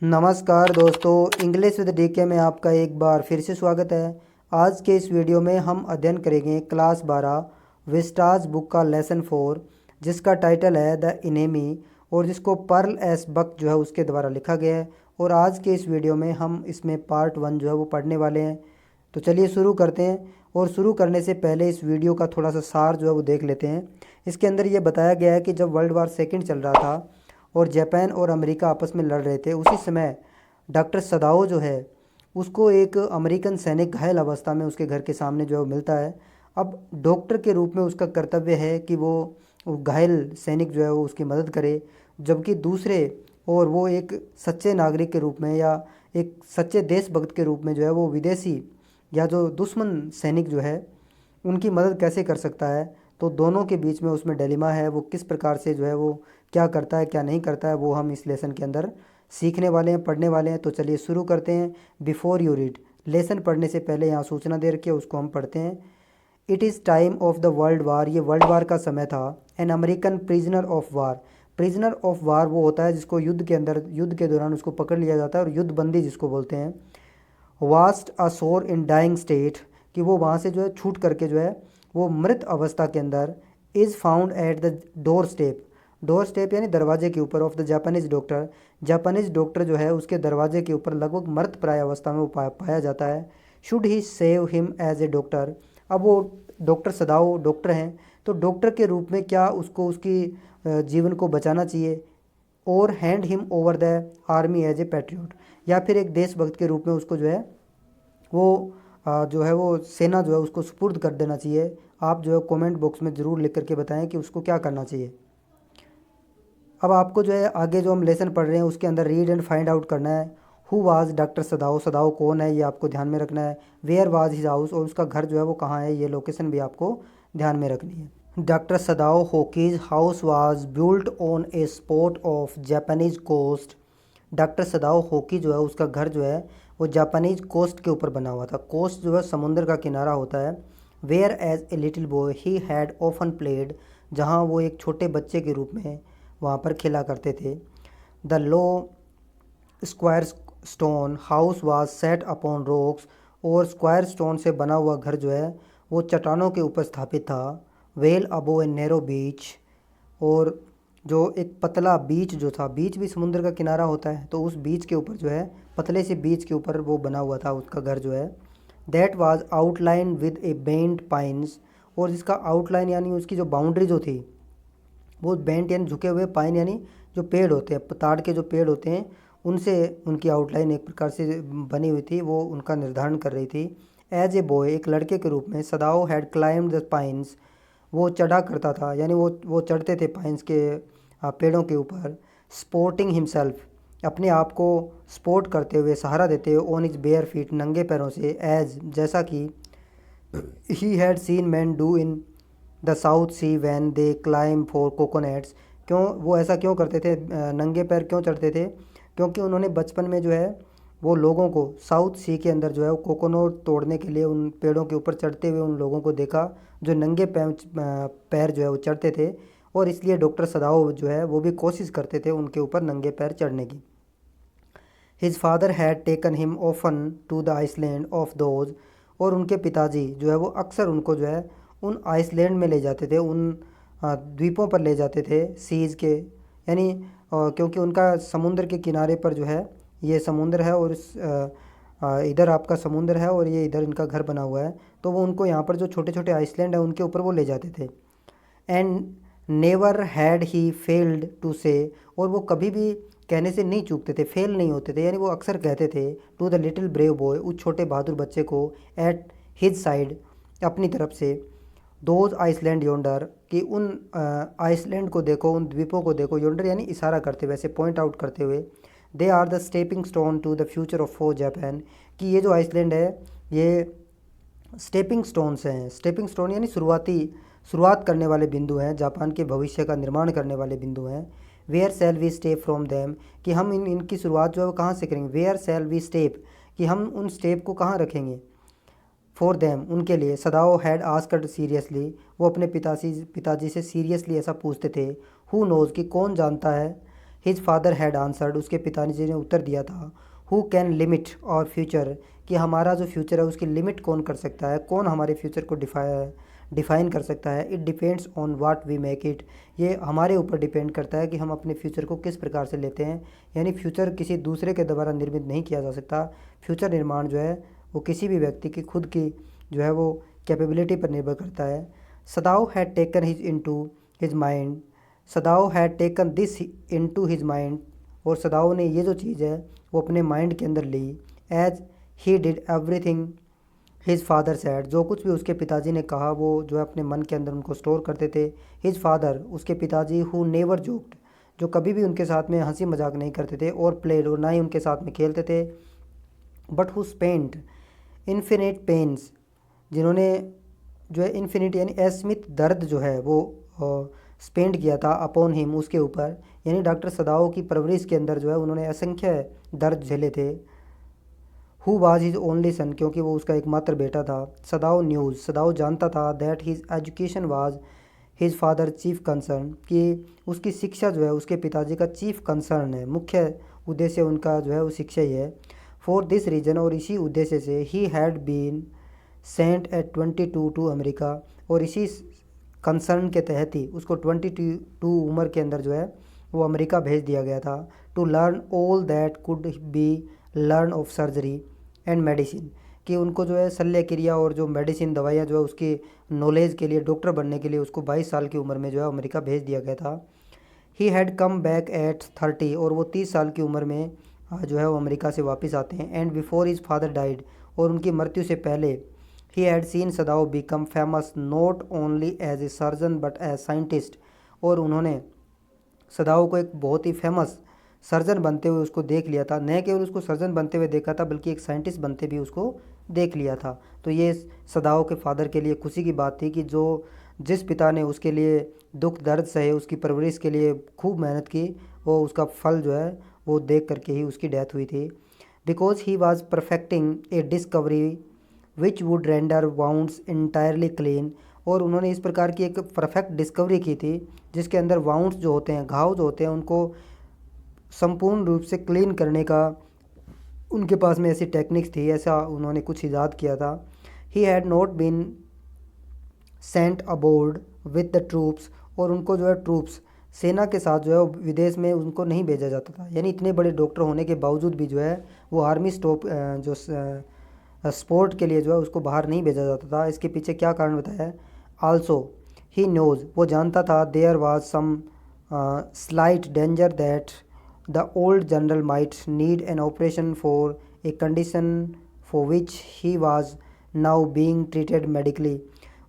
नमस्कार दोस्तों, English with DK में आपका एक बार फिर से स्वागत है। आज के इस वीडियो में हम अध्ययन करेंगे क्लास 12 विस्टाज बुक का लेसन 4, जिसका टाइटल है द इनेमी और जिसको पर्ल एस बक जो है उसके द्वारा लिखा गया है। और आज के इस वीडियो में हम इसमें पार्ट 1 जो है वो पढ़ने वाले हैं। तो चलिए शुरू करते हैं। और शुरू करने से पहले इस वीडियो का थोड़ा सा सार जो है वो देख लेते हैं। इसके अंदर ये बताया गया है कि जब वर्ल्ड वार सेकेंड चल रहा था और जापान और अमेरिका आपस में लड़ रहे थे, उसी समय डॉक्टर सदाओ जो है उसको एक अमेरिकन सैनिक घायल अवस्था में उसके घर के सामने जो है मिलता है। अब डॉक्टर के रूप में उसका कर्तव्य है कि वो घायल सैनिक जो है वो उसकी मदद करे, जबकि दूसरे और वो एक सच्चे नागरिक के रूप में या एक सच्चे देशभक्त के रूप में जो है वो विदेशी या जो दुश्मन सैनिक जो है उनकी मदद कैसे कर सकता है। तो दोनों के बीच में उसमें डिलेमा है, वो किस प्रकार से जो है वो क्या करता है क्या नहीं करता है, वो हम इस लेसन के अंदर सीखने वाले हैं, पढ़ने वाले हैं। तो चलिए शुरू करते हैं। बिफोर यू रीड, लेसन पढ़ने से पहले यहाँ सूचना दे रखी है, उसको हम पढ़ते हैं। It is time of the world war, ये वर्ल्ड वार का समय था। An American prisoner of war, prisoner of war वो होता है जिसको युद्ध के अंदर युद्ध के दौरान उसको पकड़ लिया जाता है और युद्ध बंदी जिसको बोलते हैं। वास्ट अ सोर इन डाइंग स्टेट, कि वो वहाँ से जो है छूट करके जो है वो मृत अवस्था के अंदर। Is found at the door step, door step यानी दरवाजे के ऊपर of the Japanese doctor, Japanese doctor जो है उसके दरवाजे के ऊपर लगभग मृत प्राय अवस्था में वो पाया जाता है। Should he save him as a doctor, अब वो डॉक्टर सदाओ डॉक्टर हैं, तो डॉक्टर के रूप में क्या उसको उसकी जीवन को बचाना चाहिए। और hand him over the army as a patriot, या फिर एक देशभक्त के रूप में उसको जो है वो जो है वो सेना जो है उसको सुपुर्द कर देना चाहिए। आप जो है कमेंट बॉक्स में ज़रूर लिख करके बताएं कि उसको क्या करना चाहिए। अब आपको जो है आगे जो हम लेसन पढ़ रहे हैं उसके अंदर रीड एंड फाइंड आउट करना है। हु वाज डॉक्टर सदाओ, सदाओ कौन है ये आपको ध्यान में रखना है। वेयर वाज हिज हाउस, और उसका घर जो है वो कहाँ है, ये लोकेशन भी आपको ध्यान में रखनी है। Doctor Sadao Hoki's house was built on a spot of Japanese coast, doctor Sadao Hoki जो है उसका घर जो है वो जापानीज कोस्ट के ऊपर बना हुआ था। कोस्ट जो है समुंदर का किनारा होता है। Where as a little boy he had often played, जहाँ वो एक छोटे बच्चे के रूप में वहाँ पर खेला करते थे। The low square stone house was set upon rocks, और स्क्वायर स्टोन से बना हुआ घर जो है वो चट्टानों के ऊपर स्थापित था। वेल अबो ए नैरो बीच, और जो एक पतला बीच जो था, बीच भी समुद्र का किनारा होता है, तो उस बीच के ऊपर जो है पतले से बीच के ऊपर वो बना हुआ था उसका घर जो है। That was outline with A bent pines, और जिसका आउटलाइन यानी उसकी जो बाउंड्री जो थी वो बेंट यानी झुके हुए, पाइन यानी जो पेड़ होते हैं, ताड़ के जो पेड़ होते हैं उनसे उनकी आउटलाइन एक प्रकार से बनी हुई थी, वो उनका निर्धारण कर रही थी। एज ए बॉय, एक लड़के के रूप में, सदाओ हैड क्लाइम्ड द पाइन्स, वो चढ़ा करता था, यानी वो चढ़ते थे पाइन्स के पेड़ों के ऊपर। स्पोर्टिंग हिमसेल्फ, अपने आप को स्पोर्ट करते हुए, सहारा देते हुए, ऑन इज बेयर फीट, नंगे पैरों से। एज, जैसा कि he had seen man do in the South Sea when they climb for coconuts, क्यों वो ऐसा क्यों करते थे, नंगे पैर क्यों चढ़ते थे, क्योंकि उन्होंने बचपन में जो है वो लोगों को साउथ सी के अंदर जो है वो कोकोनट तोड़ने के लिए उन पेड़ों के ऊपर चढ़ते हुए उन लोगों को देखा जो नंगे पैर जो है वो चढ़ते थे, और इसलिए डॉक्टर सदाओ जो है वो भी कोशिश करते थे उनके ऊपर नंगे पैर चढ़ने की। His father had taken him often to the island of those, और उनके पिताजी जो है वो अक्सर उनको जो है उन आइसलैंड में ले जाते थे, उन द्वीपों पर ले जाते थे, सीज़ के, यानी क्योंकि उनका समुद्र के किनारे पर जो है ये समुद्र है और इधर आपका समुद्र है और ये इधर इनका घर बना हुआ है, तो वो उनको यहाँ पर जो छोटे छोटे आइसलैंड है उनके ऊपर वो ले जाते थे। And never had he failed to say, और वो कभी भी कहने से नहीं चूकते थे, फेल नहीं होते थे, यानी वो अक्सर कहते थे to the little brave boy, उस छोटे बहादुर बच्चे को, एट हिज साइड, अपनी तरफ से, दोज आइसलैंड योंडर, कि उन आइसलैंड को देखो, उन द्वीपों को देखो, योंडर यानी इशारा करते हुए, ऐसे पॉइंट आउट करते हुए। They are the stepping stone to the future of for Japan, कि ये जो आइसलैंड है ये स्टेपिंग स्टोन्स हैं, स्टेपिंग स्टोन यानी शुरुआत करने वाले बिंदु हैं, जापान के भविष्य का निर्माण करने वाले बिंदु हैं। Where shall we step from them, कि हम इनकी शुरुआत जो है वो कहाँ से करेंगे। वेयर सेल वी स्टेप, कि हम उन स्टेप को कहाँ रखेंगे। फॉर देम, उनके लिए। सदाओ हैड आस्क्ड सीरियसली, वो अपने पिताजी से सीरियसली ऐसा पूछते थे। हु नोज़, कि कौन जानता है। हिज फादर हैड आंसर्ड, उसके पिताजी ने उत्तर दिया था। हु कैन लिमिट और फ्यूचर, कि हमारा जो फ्यूचर है उसकी लिमिट कौन कर सकता है, कौन हमारे फ्यूचर को डिफ़ाइन कर सकता है। It depends on what we make it, ये हमारे ऊपर डिपेंड करता है कि हम अपने फ्यूचर को किस प्रकार से लेते हैं। यानी फ्यूचर किसी दूसरे के द्वारा निर्मित नहीं किया जा सकता। फ्यूचर निर्माण जो है वो किसी भी व्यक्ति की खुद की जो है वो कैपेबिलिटी पर निर्भर करता है। Sadao had taken his into his mind, Sadao had taken this into his mind, और सदाओ ने ये जो चीज़ है वो अपने माइंड के अंदर ली। As he did everything his father said, जो कुछ भी उसके पिताजी ने कहा वो जो है अपने मन के अंदर उनको स्टोर करते थे। हिज फादर, उसके पिताजी, हु नेवर जोक्ड, जो कभी भी उनके साथ में हंसी मजाक नहीं करते थे, और प्लेड, और ना ही उनके साथ में खेलते थे। But who spent infinite pains, जिन्होंने जो है इन्फिनिट यानी असीमित दर्द जो है वो स्पेंड किया था अपॉन हिम, उसके ऊपर। यानी डॉक्टर सदाओ की परवरिश के अंदर जो है उन्होंने असंख्य दर्द झेले थे। Who was his only son, क्योंकि वो उसका एकमात्र बेटा था। सदाओ न्यूज़, सदाओ जानता था that his education was his father chief concern, कि उसकी शिक्षा जो है उसके पिताजी का चीफ कंसर्न है, मुख्य उद्देश्य उनका जो है वो शिक्षा ही है। फॉर दिस रीज़न, और इसी उद्देश्य से, he had been sent at 22 to America, और इसी कंसर्न के तहत ही उसको 22 उम्र के अंदर जो है वो अमेरिका भेज दिया गया था। To learn all that could be learn of surgery and medicine, कि उनको जो है शल्य क्रिया और जो मेडिसिन दवाइयाँ जो है उसकी नॉलेज के लिए, डॉक्टर बनने के लिए उसको 22 साल की उम्र में जो है अमेरिका भेज दिया गया था। He had come back at 30, और वो 30 साल की उम्र में जो है वो अमेरिका से वापस आते हैं। And before his father died, और उनकी मृत्यु से पहले, he had seen Sadao become famous not only as a surgeon but as scientist, और उन्होंने सदाओ को एक बहुत ही फेमस सर्जन बनते हुए उसको देख लिया था। न केवल उसको सर्जन बनते हुए देखा था बल्कि एक साइंटिस्ट बनते भी उसको देख लिया था। तो ये सदाओ के फादर के लिए खुशी की बात थी कि जो जिस पिता ने उसके लिए दुख दर्द सहे, उसकी परवरिश के लिए खूब मेहनत की, वो उसका फल जो है वो देख करके ही उसकी डेथ हुई थी। Because he was perfecting A discovery which would render wounds entirely clean, और उन्होंने इस प्रकार की एक परफेक्ट डिस्कवरी की थी जिसके अंदर वाउंड्स जो होते हैं, घाव जो होते हैं, उनको संपूर्ण रूप से क्लीन करने का उनके पास में ऐसी टेक्निक्स थी, ऐसा उन्होंने कुछ ईजाद किया था। He had not been sent aboard with the troops, और उनको जो है ट्रूप्स, सेना के साथ जो है विदेश में उनको नहीं भेजा जाता था। यानी इतने बड़े डॉक्टर होने के बावजूद भी जो है वो आर्मी स्टॉप जो स्पोर्ट के लिए जो है उसको बाहर नहीं भेजा जाता था। इसके पीछे क्या कारण बताया है। आल्सो ही नोज, वो जानता था, there was some slight danger that the old general might need an operation for a condition for which he was now being treated medically.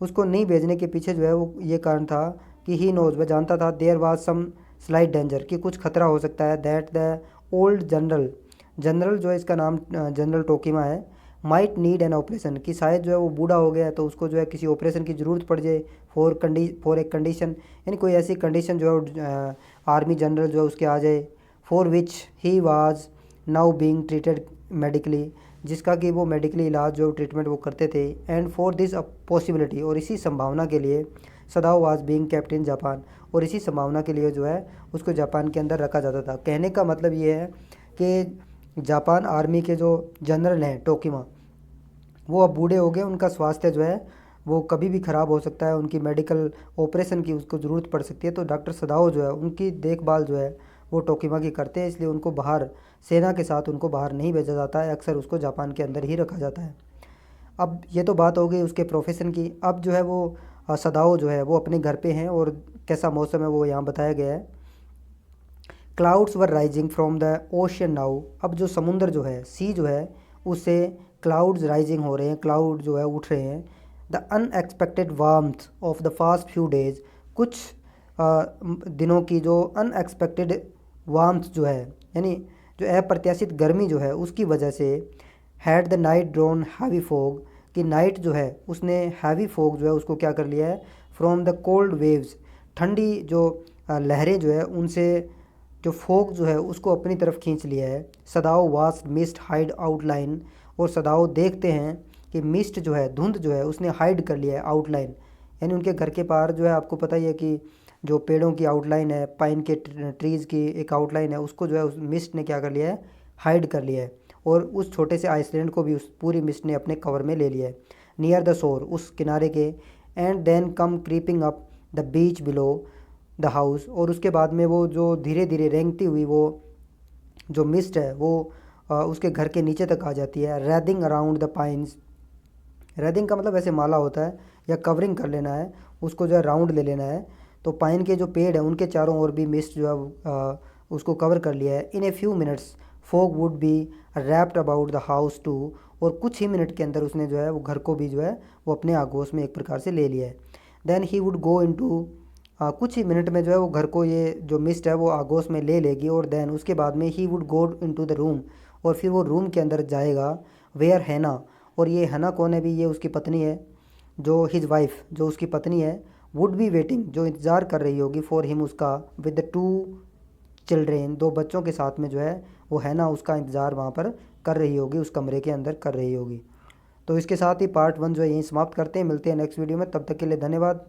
उसको नहीं भेजने के पीछे जो है वो ये कारण था कि ही नोज, वह जानता था, there was some slight danger, कि कुछ खतरा हो सकता है, दैट द ओल्ड जनरल जो है इसका नाम जनरल टोकीमा है, माइट नीड एन ऑपरेशन, कि शायद जो है वो बूढ़ा हो गया है तो उसको जो है किसी ऑपरेशन की ज़रूरत पड़ जाए। फॉर ए कंडीशन, यानी कोई ऐसी कंडीशन जो है आर्मी जनरल जो है उसके आ जाए। For which he was now being treated medically, जिसका कि वो मेडिकली इलाज जो ट्रीटमेंट वो करते थे। एंड फॉर दिस पॉसिबिलिटी, और इसी संभावना के लिए, Sadao was being kept in Japan, और इसी संभावना के लिए जो है उसको जापान के अंदर रखा जाता था। कहने का मतलब ये है कि जापान आर्मी के जो जनरल हैं टोकीमा, वो अब बूढ़े हो गए, उनका स्वास्थ्य जो है वो कभी भी ख़राब हो सकता है, उनकी मेडिकल ऑपरेशन की उसको ज़रूरत पड़ सकती है। तो डॉक्टर सदाओ जो है उनकी देखभाल जो है वो टोकीमा की करते हैं, इसलिए उनको बाहर सेना के साथ उनको बाहर नहीं भेजा जाता है, अक्सर उसको जापान के अंदर ही रखा जाता है। अब ये तो बात हो गई उसके प्रोफेशन की। अब जो है वो सदाओ जो है वो अपने घर पे हैं, और कैसा मौसम है वो यहाँ बताया गया है। Clouds were rising from the ocean now, अब जो समुंदर जो है, सी जो है, उससे क्लाउड्स राइजिंग हो रहे हैं, क्लाउड जो है उठ रहे हैं। The unexpected warmth of the fast few days, कुछ दिनों की जो अनएक्सपेक्टेड वार्मथ जो है, यानी जो अप्रत्याशित गर्मी जो है उसकी वजह से, had the night drone heavy fog, कि नाइट जो है उसने हैवी फोग जो है उसको क्या कर लिया है, फ्रॉम द कोल्ड वेव्स, ठंडी जो लहरें जो है उनसे जो फोग जो है उसको अपनी तरफ खींच लिया है। सदाओ वास्ट मिस्ट हाइड आउटलाइन, और सदाओ देखते हैं कि मिस्ट जो है, धुंध जो है, उसने हाइड कर लिया है आउटलाइन, यानी उनके घर के पार जो है आपको पता ही है कि जो पेड़ों की आउटलाइन है, पाइन के ट्रीज़ की एक आउटलाइन है, उसको जो है उस मिस्ट ने क्या कर लिया है, हाइड कर लिया है। और उस छोटे से आइसलैंड को भी उस पूरी मिस्ट ने अपने कवर में ले लिया है। नियर द शोर, उस किनारे के, and then come creeping up the beach below the house, और उसके बाद में वो जो धीरे धीरे रेंगती हुई वो जो मिस्ट है वो उसके घर के नीचे तक आ जाती है। रैदिंग अराउंड द पाइन्स, रैदिंग का मतलब ऐसे माला होता है या कवरिंग कर लेना है, उसको जो है राउंड ले लेना है। तो पाइन के जो पेड़ है उनके चारों ओर भी मिस्ट जो है उसको कवर कर लिया है। In a few minutes fog would be wrapped about the house too, और कुछ ही मिनट के अंदर उसने जो है वो घर को भी जो है वो अपने आगोश में एक प्रकार से ले लिया है। Then he would go into, कुछ ही मिनट में जो है वो घर को ये जो मिस्ट है वो आगोश में ले लेगी। और देन उसके बाद में ही would go into the room, और फिर वो रूम के अंदर जाएगा। वेयर हैना, और ये हैना कौन है भी, ये उसकी पत्नी है, जो हिज वाइफ, जो उसकी पत्नी है, वुड बी वेटिंग, जो इंतज़ार कर रही होगी, फॉर हिम, उसका, विद द टू चिल्ड्रेन, दो बच्चों के साथ में जो है वो हैना उसका इंतज़ार वहाँ पर कर रही होगी, उस कमरे के अंदर कर रही होगी। तो इसके साथ ही पार्ट 1 जो है यहीं समाप्त करते हैं। मिलते हैं नेक्स्ट वीडियो में, तब तक के लिए धन्यवाद।